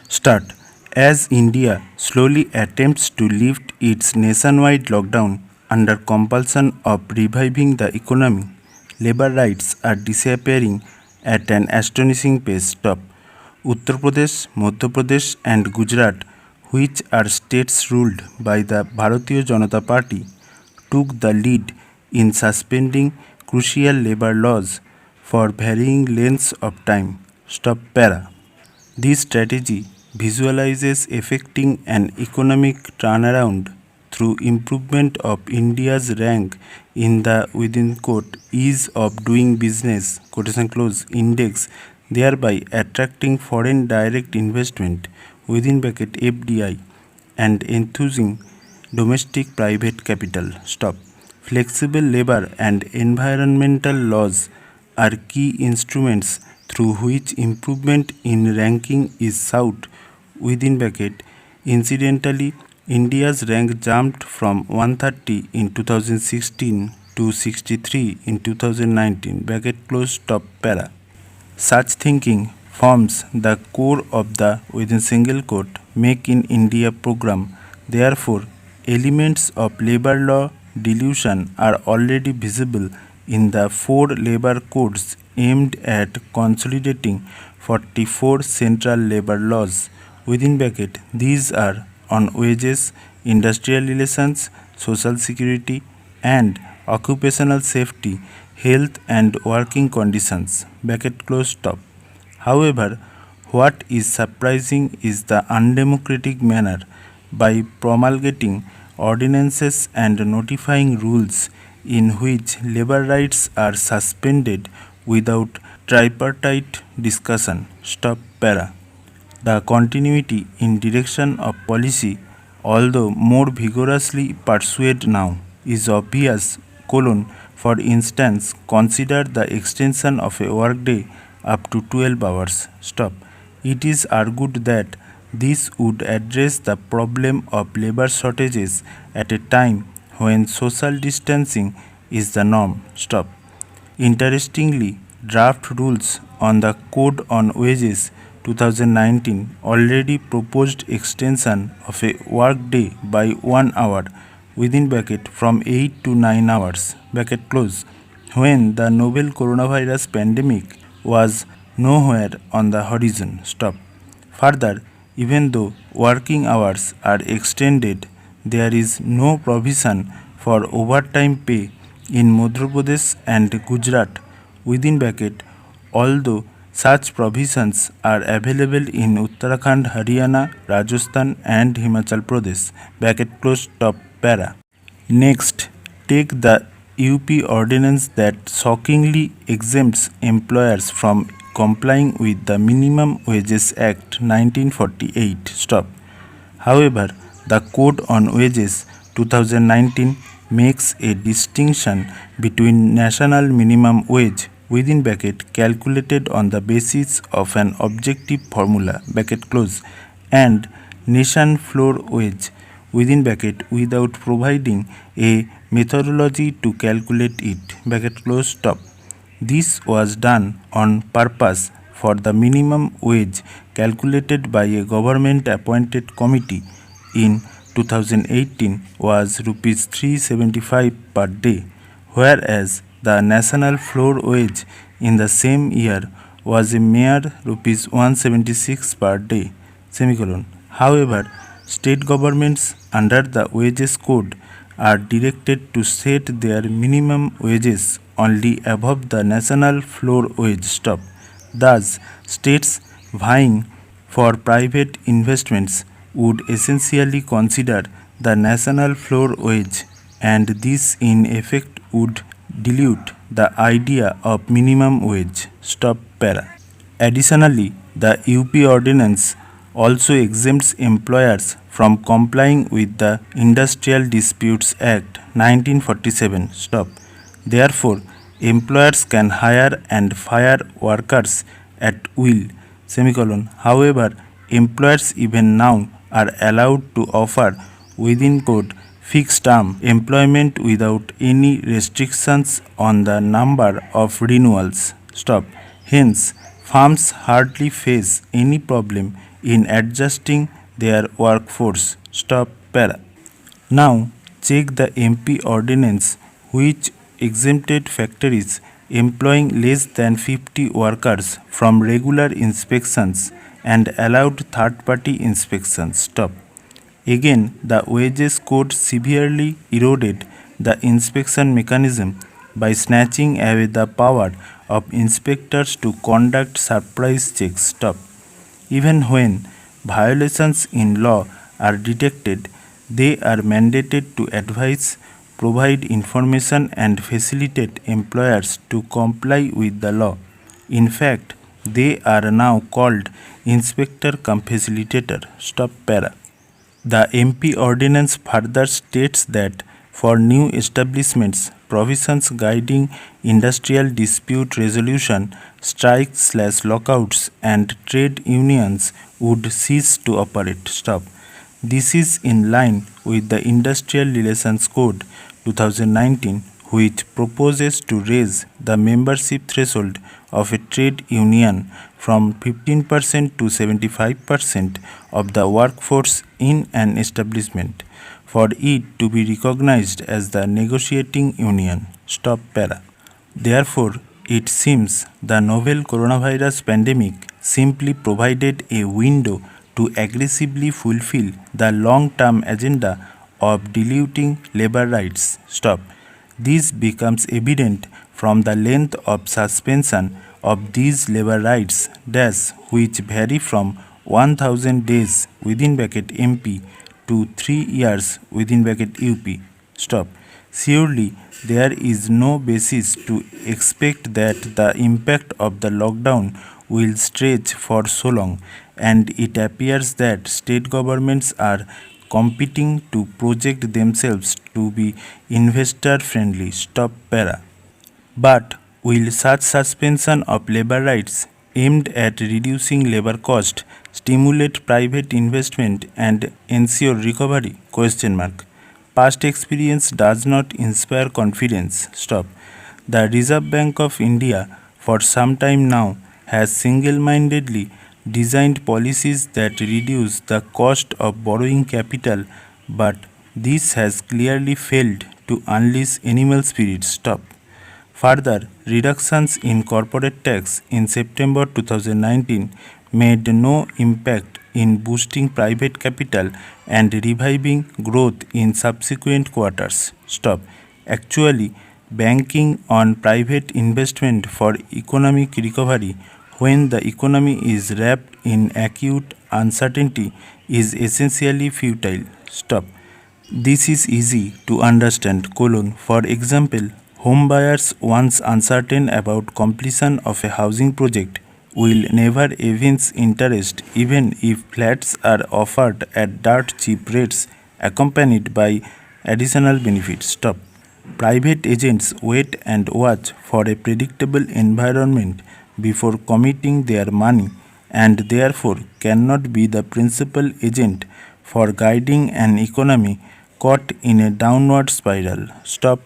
Start. As India slowly attempts to lift its nationwide lockdown under compulsion of reviving the economy, labor rights are disappearing at an astonishing pace. Stop. Uttar Pradesh, Madhya Pradesh, and Gujarat, which are states ruled by the Bharatiya Janata Party, took the lead in suspending crucial labor laws for varying lengths of time. Stop para. This strategy visualizes effecting an economic turnaround through improvement of India's rank in the within quote ease of doing business quotation close index, thereby attracting foreign direct investment within bracket FDI and enthusing domestic private capital. Stop. Flexible labor and environmental laws are key instruments through which improvement in ranking is sought within bracket. Incidentally, India's rank jumped from 130 in 2016 to 63 in 2019 bracket close top para. Such thinking forms the core of the within single quote Make in India program. Therefore, elements of labor law dilution are already visible in the four labor codes aimed at consolidating 44 central labor laws. Within bracket, these are on wages, industrial relations, social security, and occupational safety, health and working conditions. Bracket close stop. However, what is surprising is the undemocratic manner by promulgating ordinances and notifying rules in which labor rights are suspended without tripartite discussion. Stop para. The continuity in direction of policy, although more vigorously pursued now, is obvious. For instance, consider the extension of a workday up to 12 hours. Stop. It is argued that this would address the problem of labor shortages at a time when social distancing is the norm. Stop. Interestingly, draft rules on the Code on Wages 2019 already proposed extension of a workday by 1 hour within bracket from 8 to 9 hours bracket close when the novel coronavirus pandemic was nowhere on the horizon. Stop. Further, even though working hours are extended, there is no provision for overtime pay in Madhya Pradesh and Gujarat within bracket, although such provisions are available in Uttarakhand, Haryana, Rajasthan and Himachal Pradesh. Bracket close top para. Next, take the UP ordinance that shockingly exempts employers from complying with the Minimum Wages Act 1948. Stop. However, the Code on Wages 2019 makes a distinction between national minimum wage within bracket calculated on the basis of an objective formula bracket close and nation floor wage within bracket without providing a methodology to calculate it bracket close stop. This was done on purpose for the minimum wage calculated by a government appointed committee in 2018 was rupees 375 per day, whereas the national floor wage in the same year was a mere rupees 176 per day. Semicolon. However, state governments under the wages code are directed to set their minimum wages only above the national floor wage. Stop. Thus, states vying for private investments would essentially consider the national floor wage, and this in effect would dilute the idea of minimum wage. Stop para. Additionally, the UP ordinance also exempts employers from complying with the Industrial Disputes Act 1947. Stop. Therefore, employers can hire and fire workers at will. Semicolon. However, employers even now are allowed to offer within code fixed term employment without any restrictions on the number of renewals. Stop. Hence, firms hardly face any problem in adjusting their workforce. Stop para. Now check the MP ordinance which exempted factories employing less than 50 workers from regular inspections and allowed third party inspections. Stop. Again, the wages code severely eroded the inspection mechanism by snatching away the power of inspectors to conduct surprise checks. Stop. Even when violations in law are detected, they are mandated to advise, provide information, and facilitate employers to comply with the law. In fact, they are now called inspector cum facilitator. Stop para. The MP ordinance further states that for new establishments, provisions guiding industrial dispute resolution, strikes/lockouts, and trade unions would cease to operate. Stop. This is in line with the Industrial Relations Code 2019, which proposes to raise the membership threshold of a trade union from 15% to 75% of the workforce in an establishment for it to be recognized as the negotiating union. Stop para. Therefore, it seems the novel coronavirus pandemic simply provided a window to aggressively fulfill the long-term agenda of diluting labor rights. Stop. This becomes evident from the length of suspension of these labor rights dash which vary from 1000 days within bracket MP to 3 years within bracket UP. Stop. Surely there is no basis to expect that the impact of the lockdown will stretch for so long, and it appears that state governments are competing to project themselves to be investor friendly. Stop para. But will such suspension of labor rights aimed at reducing labor cost stimulate private investment and ensure recovery? Question mark. Past experience does not inspire confidence. Stop. The Reserve Bank of India for some time now has single-mindedly designed policies that reduce the cost of borrowing capital, but this has clearly failed to unleash animal spirits. Stop. Further, reductions in corporate tax in September 2019 made no impact in boosting private capital and reviving growth in subsequent quarters. Stop. Actually, banking on private investment for economic recovery when the economy is wrapped in acute uncertainty is essentially futile. Stop. This is easy to understand. For example, home buyers once uncertain about completion of a housing project will never evince interest even if flats are offered at dirt cheap rates accompanied by additional benefits. Stop. Private agents wait and watch for a predictable environment before committing their money and therefore cannot be the principal agent for guiding an economy caught in a downward spiral. Stop.